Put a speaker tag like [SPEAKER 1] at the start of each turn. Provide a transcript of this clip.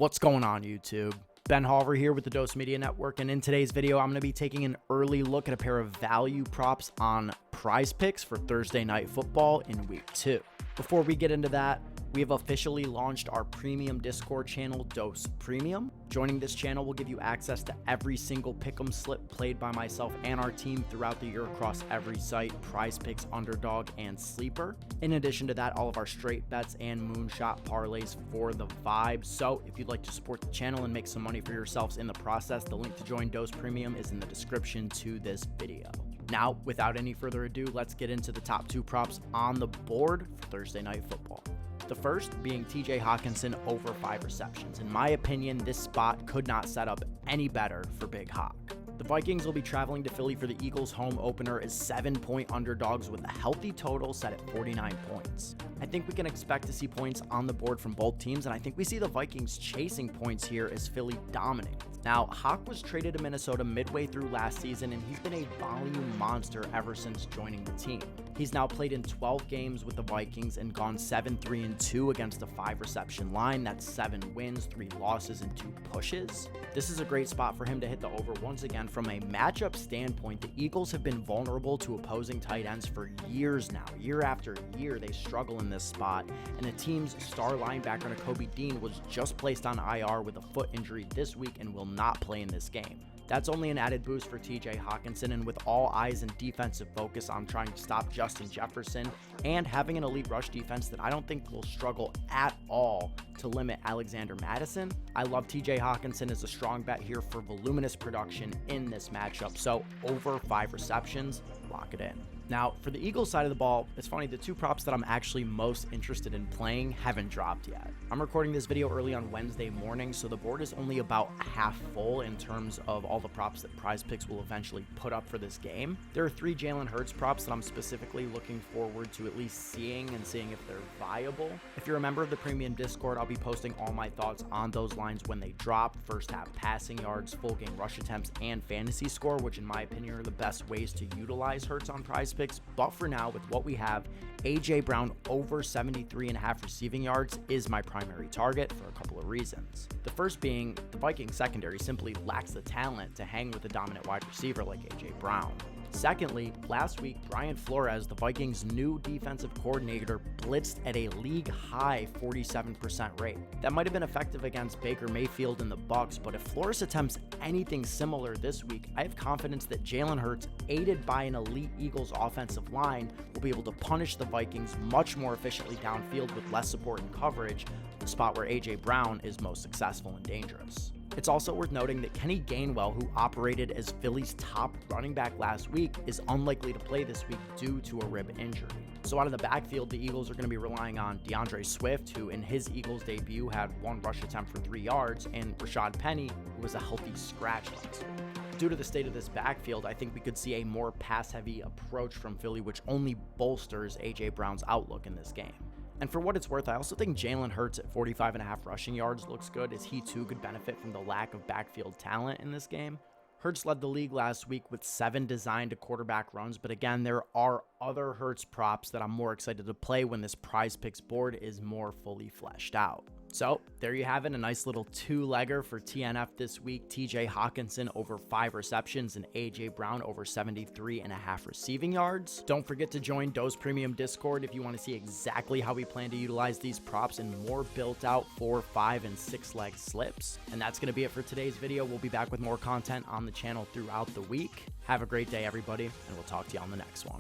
[SPEAKER 1] What's going on, YouTube? Ben Halver here with the Dose Media Network, and in today's video, I'm going to be taking an early look at a pair of value props on PrizePicks for Thursday Night Football in Week 2. Before we get into that, we have officially launched our premium Discord channel, Dose Premium. Joining this channel will give you access to every single pick'em slip played by myself and our team throughout the year across every site, PrizePicks, Underdog, and Sleeper. In addition to that, all of our straight bets and moonshot parlays for the vibe. So if you'd like to support the channel and make some money for yourselves in the process, the link to join Dose Premium is in the description to this video. Now, without any further ado, let's get into the top two props on the board for Thursday Night Football. The first being Hockenson over 5 receptions. In my opinion, this spot could not set up any better for Big Hock. The Vikings will be traveling to Philly for the Eagles' home opener as 7-point underdogs with a healthy total set at 49 points. I think we can expect to see points on the board from both teams, and I think we see the Vikings chasing points here as Philly dominates. Now, Hock was traded to Minnesota midway through last season, and he's been a volume monster ever since joining the team. He's now played in 12 games with the Vikings and gone 7-3-2 against a 5-reception line. That's 7 wins, 3 losses, and 2 pushes. This is a great spot for him to hit the over once again. From a matchup standpoint, the Eagles have been vulnerable to opposing tight ends for years now. Year after year, they struggle in this spot, and the team's star linebacker, Kobe Dean, was just placed on IR with a foot injury this week and will not play in this game. That's only an added boost for Hockenson, and with all eyes and defensive focus on trying to stop Justin Jefferson and having an elite rush defense that I don't think will struggle at all to limit Alexander Madison, I love Hockenson as a strong bet here for voluminous production in this matchup. So over 5 receptions, lock it in. Now, for the Eagles side of the ball, it's funny, the two props that I'm actually most interested in playing haven't dropped yet. I'm recording this video early on Wednesday morning, so the board is only about half full in terms of all the props that PrizePicks will eventually put up for this game. There are 3 Jaylen Herz props that I'm specifically looking forward to at least seeing and seeing if they're viable. If you're a member of the premium Discord, I'll be posting all my thoughts on those lines when they drop: first half passing yards, full game rush attempts, and fantasy score, which in my opinion are the best ways to utilize Hertz on PrizePicks. But for now, with what we have, AJ Brown over 73.5 receiving yards is my primary target for a couple of reasons. The first being the Vikings secondary simply lacks the talent to hang with a dominant wide receiver like AJ Brown. Secondly, last week, Brian Flores, the Vikings' new defensive coordinator, blitzed at a league-high 47% rate. That might have been effective against Baker Mayfield and the Bucs, but if Flores attempts anything similar this week, I have confidence that Jaylen Herz, aided by an elite Eagles offensive line, will be able to punish the Vikings much more efficiently downfield with less support and coverage, the spot where AJ Brown is most successful and dangerous. It's also worth noting that Kenny Gainwell, who operated as Philly's top running back last week, is unlikely to play this week due to a rib injury. So out of the backfield, the Eagles are going to be relying on DeAndre Swift, who in his Eagles debut had 1 rush attempt for 3 yards, and Rashad Penny, who was a healthy scratch last week. Due to the state of this backfield, I think we could see a more pass-heavy approach from Philly, which only bolsters AJ Brown's outlook in this game. And for what it's worth, I also think Jaylen Herz at 45.5 rushing yards looks good, as he too could benefit from the lack of backfield talent in this game. Hertz led the league last week with 7 designed to quarterback runs, but again, there are other Hertz props that I'm more excited to play when this PrizePicks board is more fully fleshed out. So there you have it, a nice little 2-legger for TNF this week. Hockenson over 5 receptions and AJ Brown over 73.5 receiving yards. Don't forget to join Dose Premium Discord if you want to see exactly how we plan to utilize these props and more built out 4, 5, and 6-leg slips. And that's going to be it for today's video. We'll be back with more content on the channel throughout the week. Have a great day, everybody, and we'll talk to you on the next one.